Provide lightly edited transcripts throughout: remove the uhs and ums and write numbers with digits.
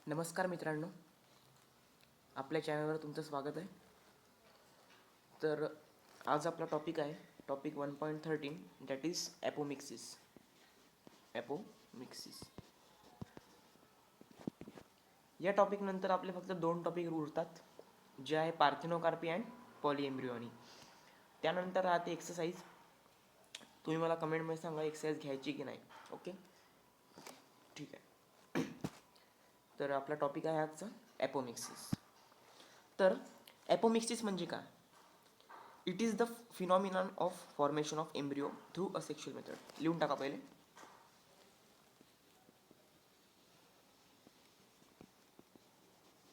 नमस्कार मित्रांनो, आपल्या चॅनलवर तुमचं स्वागत आहे. तर आज आपला टॉपिक आहे टॉपिक 1.13 दॅट इज ॲपोमिक्सिस. या टॉपिकनंतर आपले फक्त दोन टॉपिक उरतात, जे आहे पार्थिनोकार्पी अँड पॉलिएम्ब्रिओनी. त्यानंतर राहते एक्सरसाइज. तुम्ही मला कमेंटमध्ये सांगा एक्सरसाइज घ्यायची की नाही. ओके, ठीक आहे. तर आपला टॉपिक आहे आजचा ॲपोमिक्सिस. तर ॲपोमिक्सिस म्हणजे काय? It is the phenomenon of formation of embryo through a sexual method. लिहून टाका पहिले.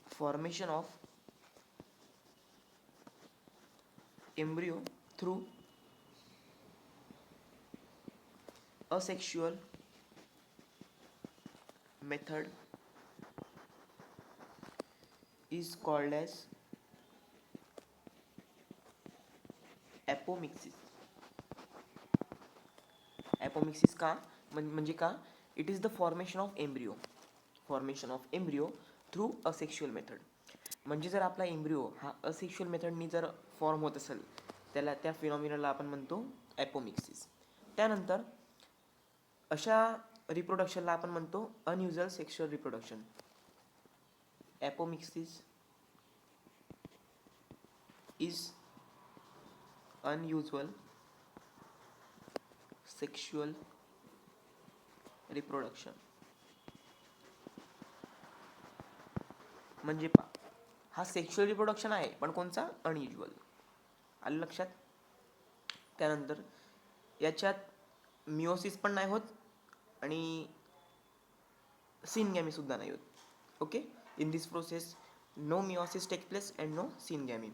Formation of embryo through asexual method is called as apomixis. apomixis का म्हणजे का? It is the formation of embryo through asexual method. म्हणजे जर आपला embryo हा असेक्शुअल मेथडनी जर फॉर्म होत असेल, त्या फिनॉमिनाला आपण म्हणतो ॲपोमिक्सिस. त्यानंतर अशा रिप्रोडक्शनला आपण म्हणतो unusual sexual reproduction. Apomixis is unusual sexual reproduction. म्हणजे हा सेक्शुअल रिप्रोडक्शन आहे, पण कोणचा? अनयुज्युअल. आलं लक्षात? त्यानंतर याच्यात मिओसिस पण नाही होत आणि सिनगॅमी सुद्धा नाही होत. Okay, in this process no meiosis take place and no syngamy.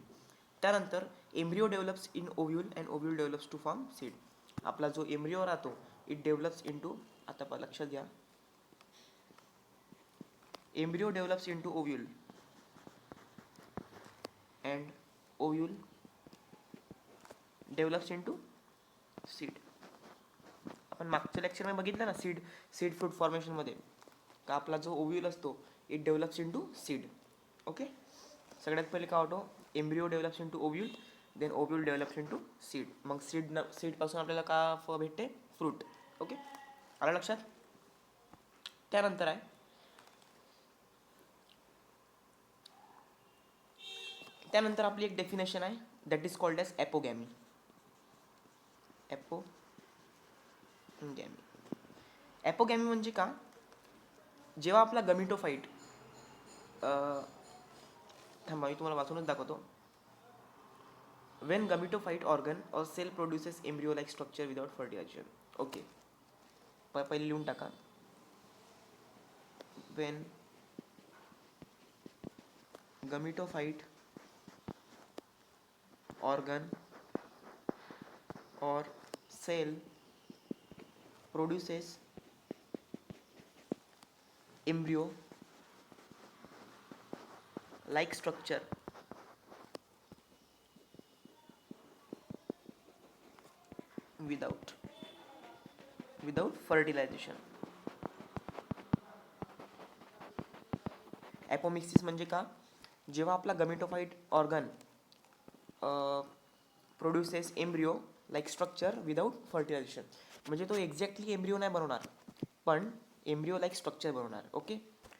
त्यानंतर embryo develops in ovule and ovule develops to form seed. आपला जो एम्ब्रिओ राहतो इट डेव्हलप्स इन टू, आता लक्षात घ्या, embryo develops into ovule and ovule develops into seed. आपण मागच्या लेक्चरमध्ये बघितलं ना, सीड फ्रूट फॉर्मेशनमध्ये का आपला जो ओव्ह्यूल असतो it develops into seed. Okay, सगळ्यात पहिले काय होतो? Embryo develops into ovule, then ovule develops into seed. मग सीडपासून आपल्याला का भेटते? फ्रूट. ओके, आलं लक्षात? त्यानंतर आहे त्यानंतर आपली एक डेफिनेशन आहे दॅट इज कॉल्ड एज ॲपोगॅमी. ॲपोगॅमी म्हणजे का? जेव्हा आपला गमिटोफाईट, थांबा मी तुम्हाला वाचूनच दाखवतो. when gametophyte organ or cell produces embryo like structure without fertilization. Okay, पहिले लिहून टाका. when gametophyte organ or cell produces embryo like structure without fertilization. ॲपोमिक्सिस म्हणजे का? जेव्हा आपला gametophyte organ produces embryo like structure without fertilisation. म्हणजे तो exactly embryo नाही बनवणार, पण एम्ब्रिओ लाईक स्ट्रक्चर बनवणार. ओके,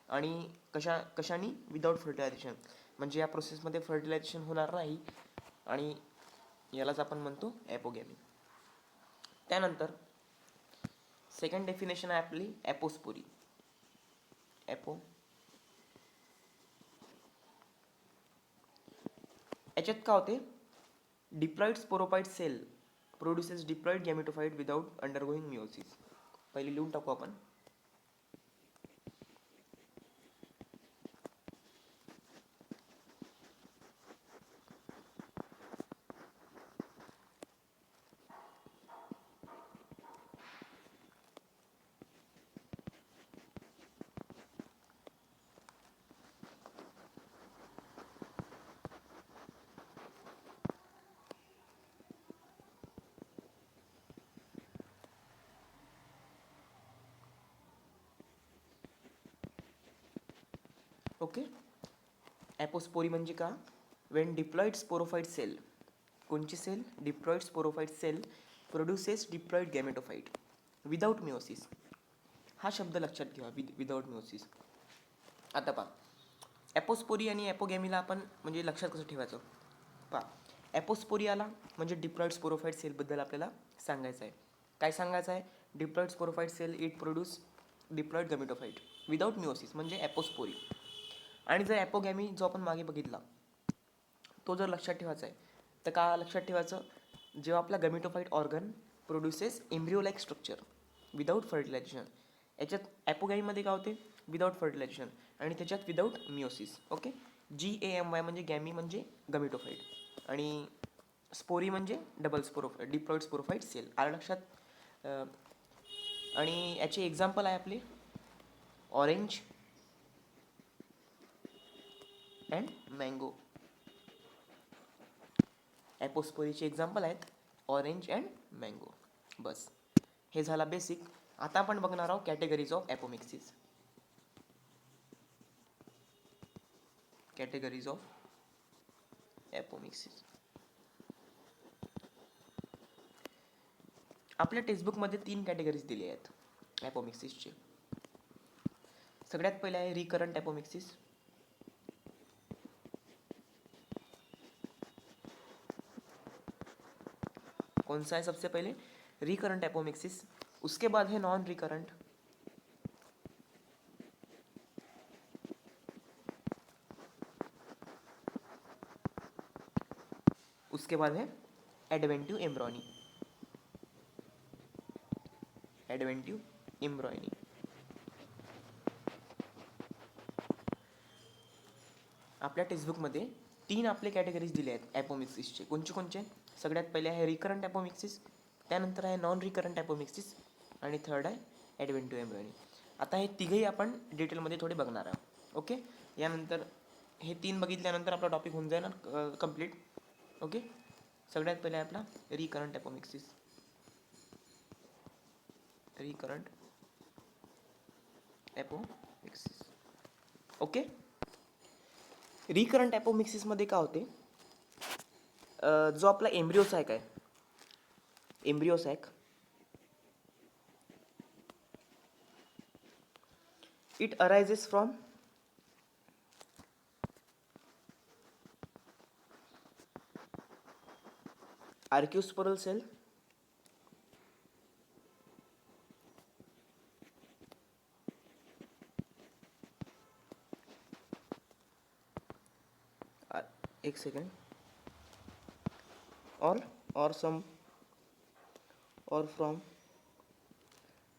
आणि कशानी? Without fertilisation. म्हणजे या प्रोसेसमध्ये फर्टिलायझेशन होणार नाही, आणि यालाच आपण म्हणतो ॲपोगॅमी. त्यानंतर सेकंड डेफिनेशन आहे आपली ॲपोस्पोरी. याच्यात काय होते? Diploid sporophyte cell produces diploid gametophyte without undergoing meiosis. पहिले लिहून टाकू आपण. ओके. ॲपोस्पोरी म्हणजे का? वेन डिप्लॉइड स्पोरोफाईट सेल, कोणची cell? Diploid sporophyte cell produces diploid gametophyte without meiosis. हा शब्द लक्षात घ्या, विदाउट मिओसिस. आता पहा, ॲपोस्पोरी आणि ॲपोगॅमीला आपण म्हणजे लक्षात कसं ठेवायचं पहा. ॲपोस्पोरियाला म्हणजे डिप्लॉइड स्पोरोफाईट सेलबद्दल आपल्याला सांगायचं आहे. काय सांगायचं आहे? Diploid sporophyte cell it produce diploid gametophyte without meiosis म्हणजे ॲपोस्पोरी. आणि जर ॲपोगॅमी जो आपण मागे बघितला तो जर लक्षात ठेवायचा आहे तर का लक्षात ठेवायचं? जेव्हा आपला gametophyte organ produces embryo like structure without fertilisation. याच्यात ॲपोगॅमीमध्ये काय होते? विदाउट फर्टिलायझेशन, आणि त्याच्यात विदाउट मिओसिस. ओके. GAMY म्हणजे गॅमी म्हणजे गॅमेटोफाईट, आणि स्पोरी म्हणजे double sporophyte diploid sporophyte cell. आलं लक्षात? आणि याचे एक्झाम्पल आहे आपले ऑरेंज अँड मँगो. ॲपोस्पोरीचे एक्झाम्पल आहेत ऑरेंज अँड मँगो. बस, हे झाला बेसिक. आता आपण बघणार आहोत categories of apomixis. Categories of apomixis. आपल्या टेक्स्टबुकमध्ये 3 कॅटेगरीज दिली आहेत ॲपोमिक्सिसचे. सगळ्यात पहिले आहे रिकरंट ॲपोमिक्सिस. कौन सा है सबसे पहले? Recurrent apomixis. उसके बाद है नॉन रिकरंट. उसके बाद है एडवेंटिव एम्ब्रॉयनी. Adventive embryony. आपल्या टेक्स्टबुकमध्ये 3 आपले कॅटेगरीज दिले आहेत ॲपोमिक्सिसचे. कोणचे कोणचे? सगळ्यात पहिले आहे रिकरंट ॲपोमिक्सिस, त्यानंतर आहे नॉन रिकरंट ॲपोमिक्सिस, आणि थर्ड आहे ॲडवेंटिव एम्ब्रॉयनी. आता हे तिघही आपण डिटेलमध्ये थोडे बघणार आहोत. ओके. यानंतर हे 3 बघितल्यानंतर आपला टॉपिक होऊन जाईल कंप्लीट. ओके. सगळ्यात पहिले आहे आपला recurrent apomixis. Recurrent apomixis. Okay. Recurrent ॲपोमिक्सिसमध्ये काय होते? जो आपला एम्ब्रिओसॅक आहे, embryo sac, it arises from archesporial cell, एक second, or some or from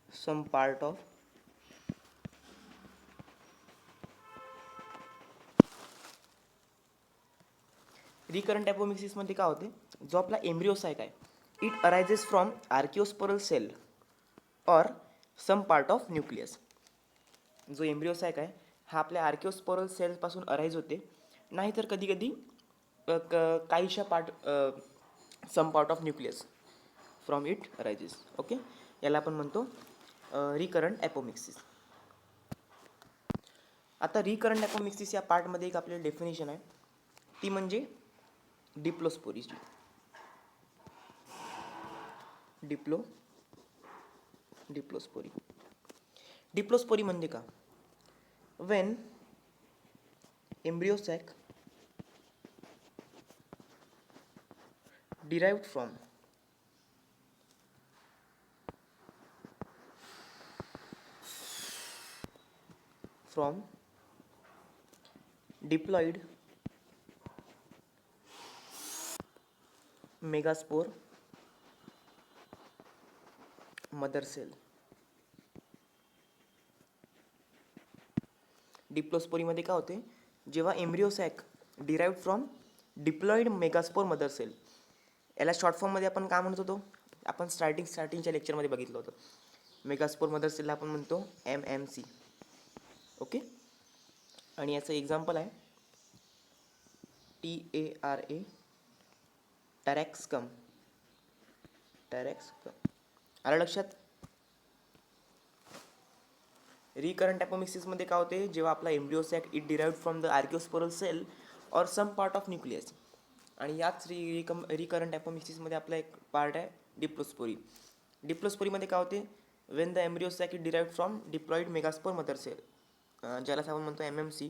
some part of recurrent ॲपोमिक्सिसमध्ये काय होते? जो आपला एम्ब्रिओसाइक आहे, it arises from archesporial cell or some part of nucleus. जो एम्ब्रिओसाइक आहे हा आपल्या आर्किओस्पोरल सेलपासून अराईज होते, नाहीतर कधी कधी काहीशा part some part of nucleus from it arises. Okay. याला आपण म्हणतो रिकरंट ॲपोमिक्सिस. आता रिकरंट ॲपोमिक्सिस या पार्टमध्ये एक आपल्याला डेफिनेशन आहे, ती म्हणजे डिप्लोस्पोरीची. डिप्लोस्पोरी. डिप्लोस्पोरी म्हणजे का? When embryo sac derived from diploid megaspore mother cell. डिप्लोस्पोरीमध्ये काय होते? जेव्हा embryo sac derived from diploid megaspore mother cell, याला शॉर्ट फॉर्ममध्ये आपण काय म्हणत होतो? आपण स्टार्टिंगच्या लेक्चरमध्ये बघितलं होतं. मेगास्पोर मदर सेलला आपण म्हणतो MMC. ओके. आणि याचं एक्झाम्पल आहे TARA, टॅरॅक्सकम. आलं लक्षात? रिकरंट ॲपोमिक्सिसमध्ये काय होते, जेव्हा आपला embryo sac it derived from the archesporial cell or some part of nucleus. आणि याच रिकरंट ॲपोमिक्सिसमध्ये आपला एक पार्ट आहे डिप्लोस्पोरी. डिप्लोस्पोरीमध्ये काय होते, when the embryo sac it derived from diploid megaspore mother cell, ज्याला आपण म्हणतो MMC,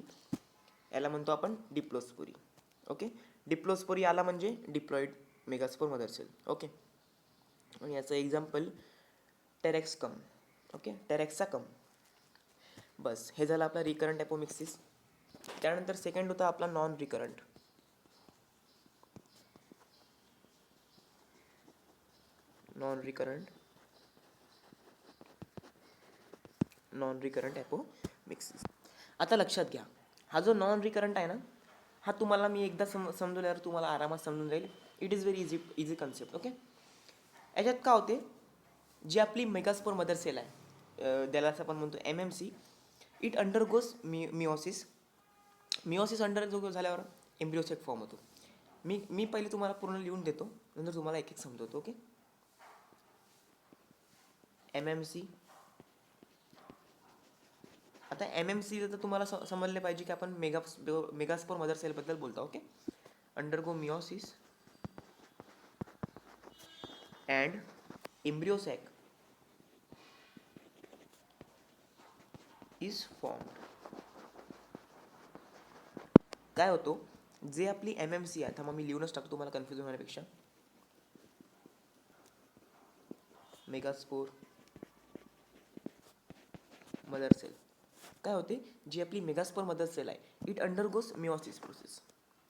याला म्हणतो आपण डिप्लोस्पोरी. ओके, डिप्लोस्पोरी आला म्हणजे diploid megaspore mother cell. Okay, आणि याचं एक्झाम्पल टेरेक्सकम. ओके, टेरेक्साकम. बस हे झालं आपला रिकरंट ॲपोमिक्सिस. त्यानंतर सेकंड होता आपला non recurrent. Non recurrent apomixis. आता लक्षात घ्या, हा जो नॉन रिकरंट आहे ना, हा तुम्हाला मी एकदा समजवल्यावर तुम्हाला आरामात समजून जाईल. It is very easy concept. Okay, याच्यात काय होते, जी आपली मेगास्पोर मदर सेल आहे, त्याला आपण म्हणतो MMC, it undergoes meiosis. Meiosis undergo झाल्यावर एम्ब्रिओ सॅक फॉर्म होतो. मी पहिले तुम्हाला पूर्ण लिहून देतो, नंतर तुम्हाला एक एक समजवतो. Okay, MMC. आता MMC तर तुम्हाला समजले पाहिजे की आपण मेगास्पोर मदर सेलबद्दल बोलतो. Okay, undergo meiosis and embryo sac is formed. काय होतो, जे आपली MMC आहे, थांबा मी लिहूनच टाकतो तुम्हाला कन्फ्युजन होण्यापेक्षा. मेगास्पोर मदर सेल काय होते, जी आपली मेगास्पोर मदर सेल आहे, it undergoes meiosis process.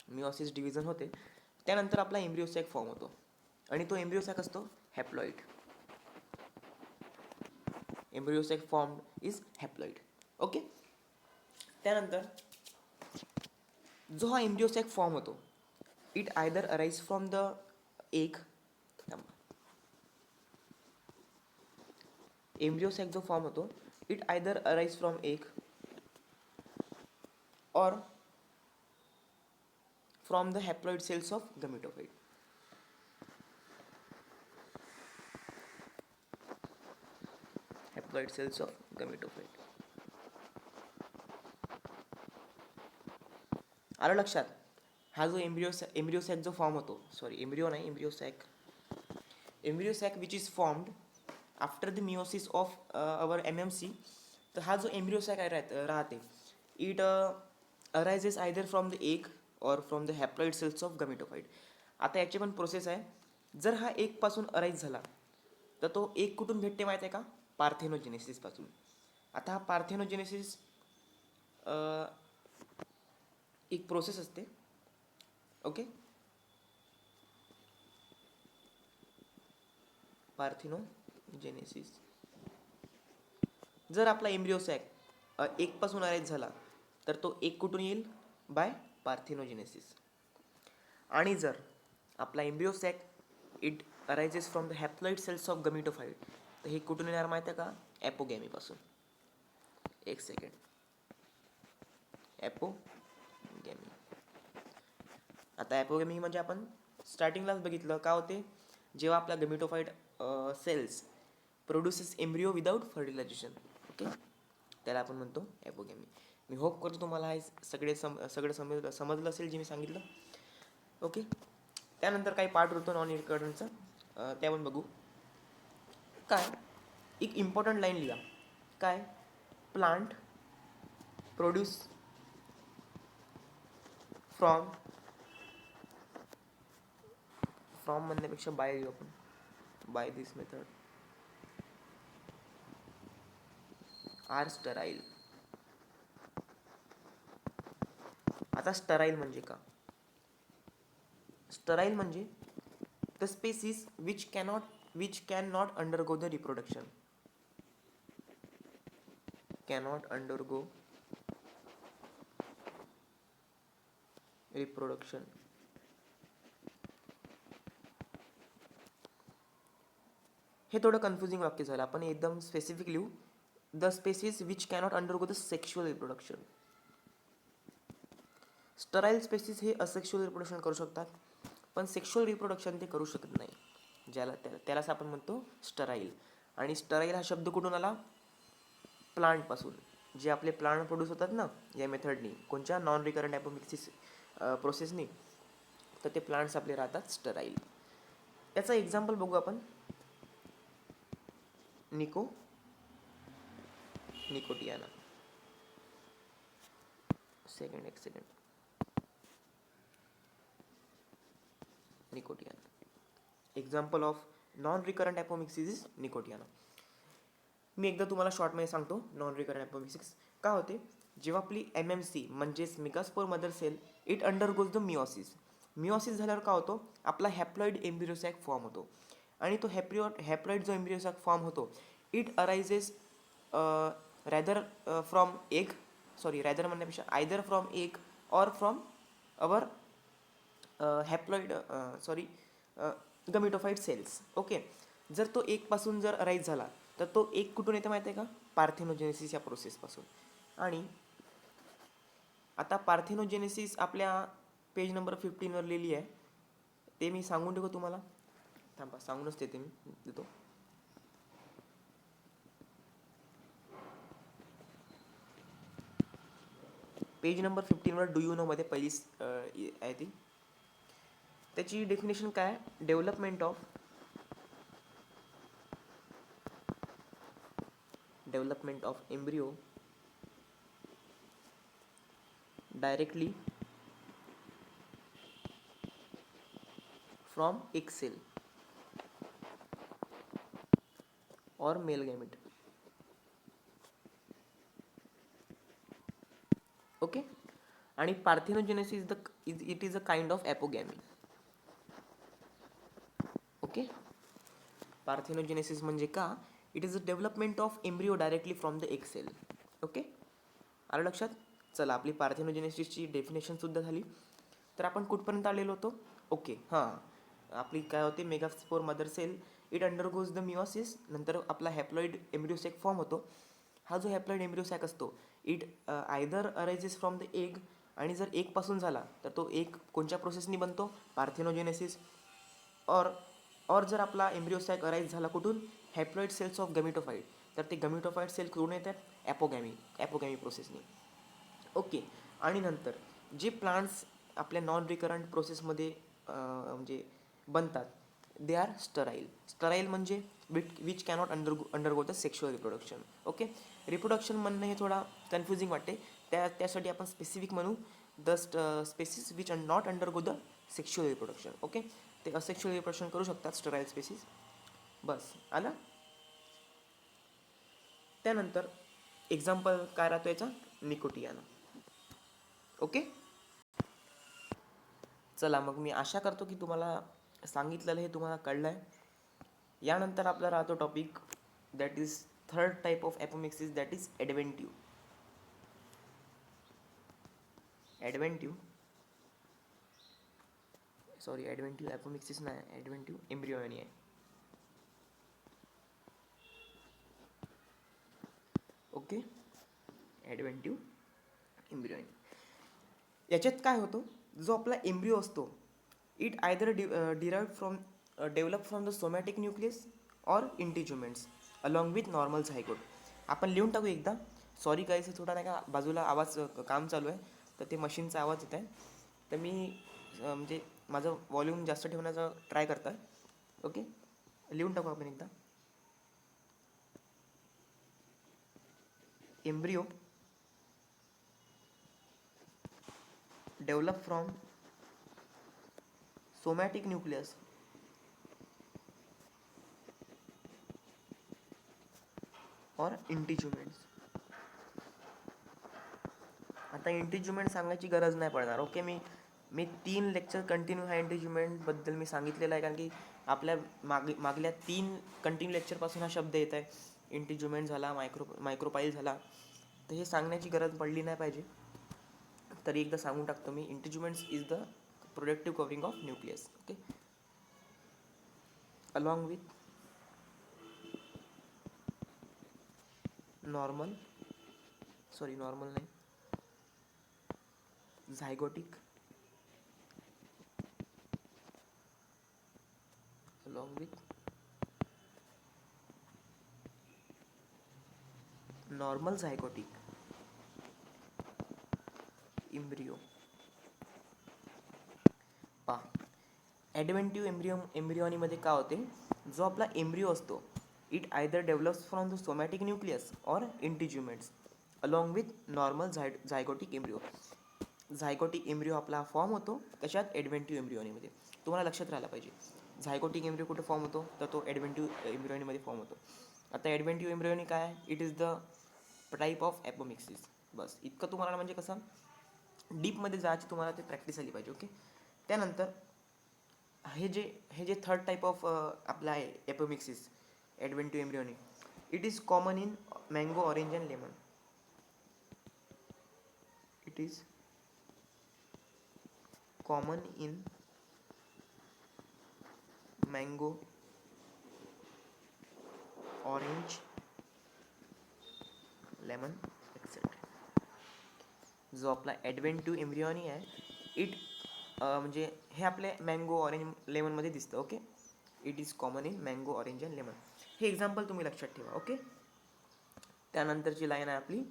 Meiosis division होते, त्यानंतर आपला एम्ब्रिओ सॅक फॉर्म होतो, आणि तो एम्ब्रिओ सॅक असतो haploid. Embryo sac form is haploid. Okay, त्यानंतर जो हा एम्ब्रिओ सॅक फॉर्म होतो, it either arise from the egg. Embryo sac जो फॉर्म होतो, it either arise from egg or from the haploid cells of gametophyte. Haploid cells of gametophyte. आलं लक्षात? हा जो एम्ब्रिओ सॅक जो फॉर्म होतो, sorry embryo नाही, embryo sac which is formed after the meiosis of our MMC. तर हा जो एम्ब्रिओ सॅक राहते, it arises either from the egg or from the haploid cells of gametophyte. आता याची पण प्रोसेस आहे. जर हा एक पासून अराईज झाला, तर तो एक कुठून भेटते माहीत आहे का, पार्थेनोजेनेसिस पासून. आता हा पार्थेनोजेनेसिस एक प्रोसेस असते. Okay, parthenogenesis. जर आपला एम्ब्रिओ सॅक एक पासून अराईज झाला, तर तो एक कुठून येईल, बाय पार्थेनोजेनेसिस. आणि जर आपला embryo sac it arises from the haploid cells of gametophyte, तर हे कुठून येणार माहिती आहे का, ॲपोगॅमीपासून. एक सेकंड, ॲपोगॅमी. आता ॲपोगॅमी म्हणजे आपण स्टार्टिंगलाच बघितलं का होते, जेव्हा आपला gametophyte cells produces embryo without fertilisation. Okay, त्याला आपण म्हणतो ॲपोगॅमी. मी होप करतो तुम्हाला हे सगळं समजलं असेल जे मी सांगितलं. ओके, त्यानंतर काही पार्ट होतो नॉन रिकरंटचा, ते आपण बघू. काय, एक इम्पॉर्टंट लाईन लिहा. काय, प्लांट प्रोड्यूस फ्रॉम म्हणण्यापेक्षा बाय लिहू आपण, by this method R sterile. आता स्टराईल म्हणजे का, स्टराईल म्हणजे the species which can not undergo the reproduction. Cannot undergo reproduction. हे थोडं कन्फ्युजिंग वाक्य झालं, आपण एकदम स्पेसिफिक लिहू. The species which cannot undergo the sexual reproduction. Sterile species हे असेक्शुअल रिप्रोडक्शन करू शकतात, पण सेक्शुअल रिप्रोडक्शन ते करू शकत नाही, त्यालाच आपण म्हणतो स्टराईल. आणि स्टराईल हा शब्द कुठून आला, प्लांटपासून. जे आपले प्लांट प्रोड्यूस होतात ना या मेथडनी, कोणत्या नॉन रिकरंट ॲपोमिक्सिस प्रोसेसनी, तर ते प्लांट्स आपले राहतात स्टराईल. याचा एक्झाम्पल बघू आपण. निकोटियाना. एक second. Nicotiana. Example of non recurrent apomixis is Nicotiana. मी एकदा तुम्हाला शॉर्टमध्ये सांगतो नॉन रिकरंट ॲपोमिक्सिस का होते. जेव्हा आपली MMC म्हणजेच megaspore mother cell it undergoes the meiosis. Meiosis झाल्यावर काय होतो, आपला हॅप्लॉइड एम्ब्रिओसॅक फॉर्म होतो. आणि तो हॅप्लॉइड जो एम्ब्रिओसॅक फॉर्म होतो, it arises rather from egg, rather म्हणण्यापेक्षा either from egg or from our haploid gametophyte cells. Okay. जर तो एकपासून जर अराईज झाला तर तो एक कुठून येतं माहिती आहे का, पार्थेनोजेनेसिस या प्रोसेसपासून. आणि आता पार्थेनोजेनेसिस आपल्या पेज नंबर 15वर लिहिली आहे, ते मी सांगून देतो तुम्हाला. थांबा, सांगूनच देतो. पेज नंबर 15वर डू यू नो मध्ये पहिली आहे ती. त्याची डेफिनेशन काय आहे, development of embryo directly from egg cell or male gamete. Okay. आणि parthenogenesis it is a kind of apogamy. Okay. Parthenogenesis म्हणजे का, it is a development of embryo directly from the egg cell. Okay, आलं लक्षात. चला, आपली पार्थेनोजेनेसिसची डेफिनेशनसुद्धा झाली. तर आपण कुठपर्यंत आलेलो होतो. ओके, हां, आपली काय होते, megaspore mother cell it undergoes the meiosis. नंतर आपला हॅप्लॉइड एम्ब्रिओसॅक फॉर्म होतो. हा जो हॅप्लॉइड एम्ब्रिओसॅक असतो, it either arises from the egg. आणि जर एकपासून झाला तर तो एक कोणत्या प्रोसेसनी बनतो, पार्थेनोजेनेसिस. और जर आपला एम्ब्रिओसॅक अराईज झाला कुठून, हॅप्लॉइड सेल्स ऑफ गमिटोफाईड, तर ते गमिटोफाईड सेल कुठून येतात, ॲपोगॅमी प्रोसेसनी. ओके. आणि नंतर जे प्लांट्स आपल्या नॉन रिकरंट प्रोसेसमध्ये म्हणजे बनतात, दे आर स्टराईल म्हणजे which cannot undergo the sexual reproduction. Okay. Reproduction म्हणणं हे थोडा कन्फ्युजिंग वाटते, त्यासाठी आपण स्पेसिफिक म्हणू the species which not undergo the sexual reproduction. Okay. ते असेक्शुअल रिप्रोडक्शन करू शकतात स्टराईल स्पेसिस. बस आला. त्यानंतर एक्झाम्पल काय राहतो याचा, निकोटियाना. ओके. चला, मग मी आशा करतो की तुम्हाला सांगितलेलं हे तुम्हाला कळलं आहे. यानंतर आपला राहतो topic, that is third type of apomixis, that is adventive apomixis नाही, ॲडव्हेंटिव्ह एम्ब्रिओनी आहे. ओके. Adventive embryony. याच्यात काय होतं, जो आपला एम्ब्रिओ असतो, it either develop from the somatic nucleus or integuments along with normal zygote. आपण लिहून टाकू एकदा. सॉरी गाईस, थोडा नाही का बाजूला आवाज काम चालू आहे, तर ते मशीनचा आवाज येत आहे. तर मी म्हणजे माझं व्हॉल्यूम जास्त ठेवण्याचा ट्राय करतो. ओके, लिहून टाकू आपण एकदा. Embryo develop from somatic nucleus और इंटिज्युमेंट्स. आता इंटिज्युमेंट सांगायची गरज नाही पडणार. ओके. मी 3 लेक्चर कंटिन्यू ह्या इंटिज्युमेंटबद्दल मी सांगितलेलं आहे, कारण की आपल्या मागल्या 3 कंटिन्यू लेक्चरपासून हा शब्द येत आहे. इंटिज्युमेंट झाला, मायक्रोपाईल झाला, तर हे सांगण्याची गरज पडली नाही पाहिजे. तरी एकदा सांगून टाकतो मी. Integuments is the productive covering of nucleus. Okay. Along with normal नाही, zygotic along with normal zygotic इम्ब्रिओ. पहा, ॲडव्हेंटिव्ह एम्ब्रिओनीमध्ये काय होते, जो आपला एम्ब्रिओ असतो it either develops from the somatic nucleus or integuments along with normal zygotic embryo. Zygotic embryo आपला form होतो कशात, ॲडव्हेंटिव्ह एम्ब्रिओनीमध्ये. तुम्हाला लक्षात राहायला पाहिजे झायगोटिक एम्ब्रिओ कुठे फॉर्म होतो, तर तो ॲडव्हेंटिव्ह एम्ब्रिओनीमध्ये फॉर्म होतो. आता ॲडव्हेंटिव्ह एम्ब्रिओनी काय आहे, it is the type of apomixis. बस इतकं तुम्हाला म्हणजे कसं डीपमध्ये जायची तुम्हाला ते प्रॅक्टिस आली पाहिजे. ओके. त्यानंतर हे जे थर्ड टाईप ऑफ आपला आहे apomixis adventive embryony, it is common in mango, orange and lemon. It is common in mango, orange, lemon etcetera. जो आपला ॲडव्हेंटिव्ह एम्ब्रिओनी आहे इट म्हणजे हे आपले मँगो, ऑरेंज, लेमनमध्ये दिसतं. Okay. It is common in mango, orange and lemon. हे example तुम्ही लक्षात ठेवा. ओके. त्यानंतरची लाईन आहे आपली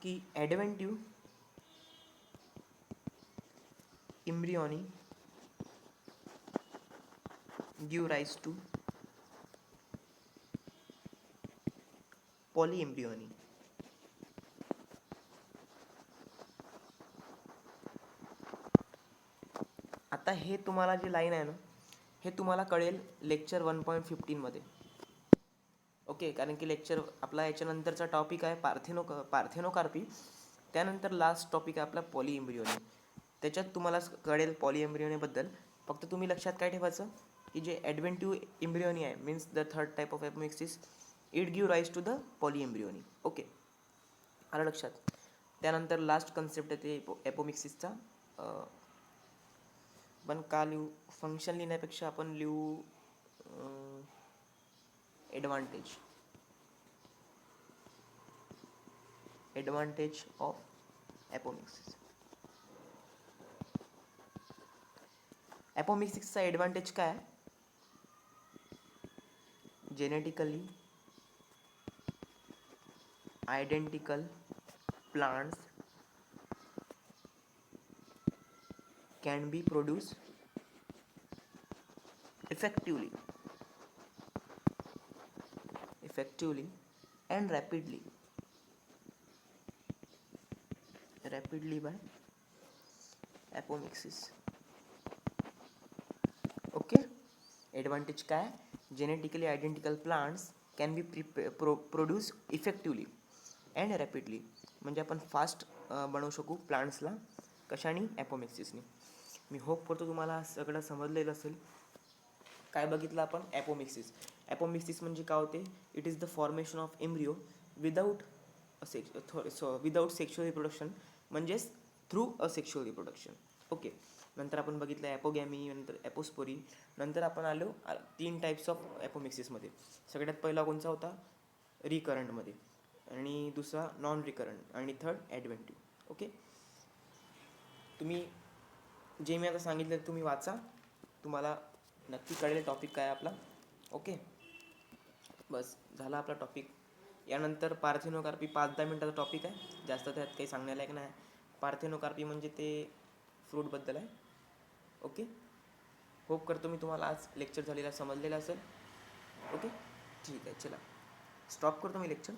की ॲडव्हेंटिव्ह एम्ब्रिओनी गिव्ह राईज टू पॉलीएम्ब्रिओनी. आता हे तुम्हाला जी लाईन आहे ना, हे तुम्हाला कळेल लेक्चर 1.15मध्ये. ओके. कारण की लेक्चर आपला याच्यानंतरचा टॉपिक आहे पार्थेनोकार्पी. त्यानंतर लास्ट टॉपिक आहे आपला पॉलीएम्ब्रिओनी. त्याच्यात तुम्हाला कळेल पॉलीएम्ब्रिओनीबद्दल. फक्त तुम्ही लक्षात काय ठेवायचं की जे ॲडव्हेंटिव्ह एम्ब्रिओनी आहे means the third type of apomixis it give rise to the polyembryony. Okay. आलं लक्षात. त्यानंतर लास्ट कन्सेप्ट येते ॲपोमिक्सिसचा. पण का लिहू, फंक्शन लिहिण्यापेक्षा आपण लिहू ॲडव्हान्टेज ऑफ ॲपोमिक्सिस. ॲपोमिक्सिसचा ॲडव्हान्टेज काय आहे, genetically identical plants can be produced effectively and rapidly by apomixis. Okay. Advantage काय, genetically identical plants can be produce effectively and rapidly. म्हणजे आपण फास्ट बनवू शकू प्लांट्सला कशाने, ॲपोमिक्सिसने. मी होप करतो तुम्हाला सगळं समजलेलं असेल. काय बघितलं आपण, ॲपोमिक्सिस म्हणजे काय होते, it is the formation of embryo without sexual reproduction, म्हणजेच through a sexual reproduction. Okay. नंतर आपण बघितलं ॲपोगॅमी, नंतर ॲपोस्पोरी. नंतर आपण आलो 3 टाईप्स ऑफ ॲपोमिक्सिसमध्ये. सगळ्यात पहिला कोणता होता, रिकरंटमध्ये, आणि दुसरा नॉन रिकरंट, आणि थर्ड ॲडव्हेंटिव्ह. ओके. तुम्ही जे मी आता सांगितलं तुम्ही वाचा, तुम्हाला नक्की कळेल टॉपिक काय आपला. ओके. बस झाला आपला टॉपिक. यानंतर पार्थेनोकार्पी 5-10 मिनटाचा टॉपिक आहे, जास्त त्यात काही सांगण्यालायक नाही. पार्थेनोकार्पी म्हणजे ते फ्रूटबद्दल आहे. ओके. होप करतो मी तुम्हाला आज लेक्चर झालेला समजलेलं असेल. ओके. ठीक आहे, चला स्टॉप करतो मी लेक्चर.